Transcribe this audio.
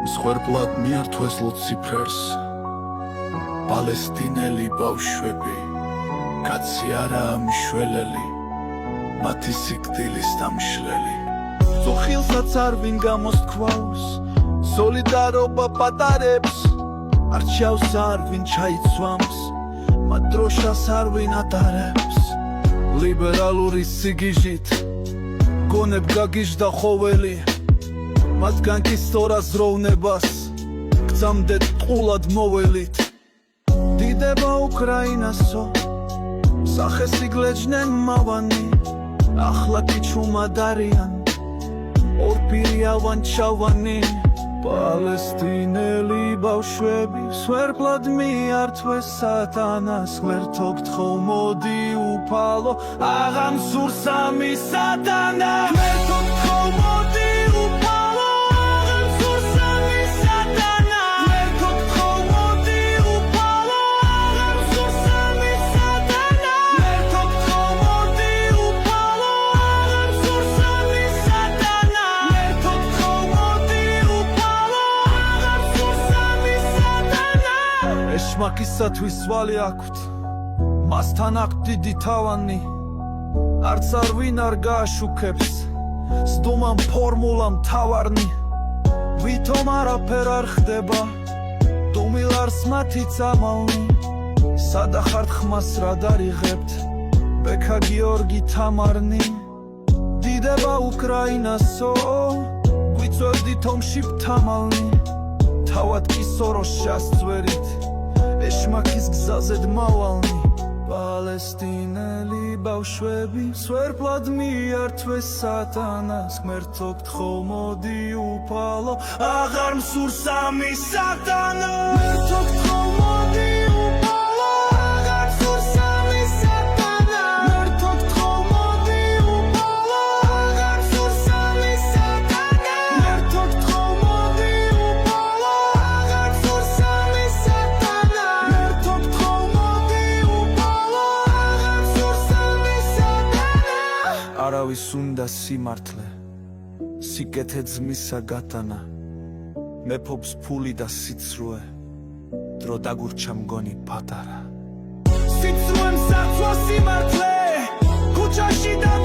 მსხვერპლად მიართვეს ლუციფერს პალესტინელი ბავშვები კაცი არაა მშველელი მათი სიკვდილის დამშლელი ზოხილსაც არ ვინ გამოსთქვავს სოლიდარობა პატარებს არჩევს არ ვინ ჩაიცვამს მათ დროშას არ ვინ ატარებს ლიბერალური სიგიჟით გონებ გაგიჟდა ხოველი მათგან კი სწორაზროვნებას გწამდეთ ყულად მოველით დიდება უკრაინასო სახეს იგლეჯნენ მავანი ახლა კი ჩუმად არიან ორფირი ავანჩავანი პალესტინელი ბავშვები სვერპლად მიართვეს სატანას ღმერთო გთხოვ მოდი უფალო აღარ მსურს ამი სატანა ღმერთო გთხოვ მოდი უფალო აღარ მსურს ამი სატანა ღმერთო გთხოვ მოდი უფალო აღარ მსურს ამი სატანა ღმერთო გთხოვ მოდი უფალო აღარ მსურს ამი სატანა ღმერთო გთხოვ მოდი ეშმაკისათვის ვალი აქვთ მასთან აქვთ დიდი თავანი არც არ ვინ არ გააშუქებს სდომამ ფორმულამ თავარნი ვითომ არაფერ არ ხდება დუმილარს მათი წამალნი სადახართ ხმას რა დარიღებთ ბექა გიორგი თამარნი დიდება უკრაინასო გვიწევდით ომში ვთამალნი თავად კი სოროშას ძვერით ეშმაკის გზაზე დმავალნი პალესტინელი ბავშვები სვერპლად მიართვეს სატანას ღმერთო გთხოვ მოდი უფალო აღარ მსურს ამი სატანა ღმერთო გთხოვ მოდი უფალო აღარ მსურს ამი სატანა ღმერთო გთხოვ მოდი უფალო აღარ მსურს ამი სატანა ღმერთო გთხოვ მოდი უფალო აღარ მსურს ამი სატანა ღმერთო გთხოვ მოდი უფალო აღარ მსურს ამი სატანა არავის უნდა სიმართლე სიკეთე ძმისა გატანა მეფობს ფული და სიცრუე დრო დაგურჩა მგონი პატარა სიცრუემ საწვა სიმართლე ქუჩაში და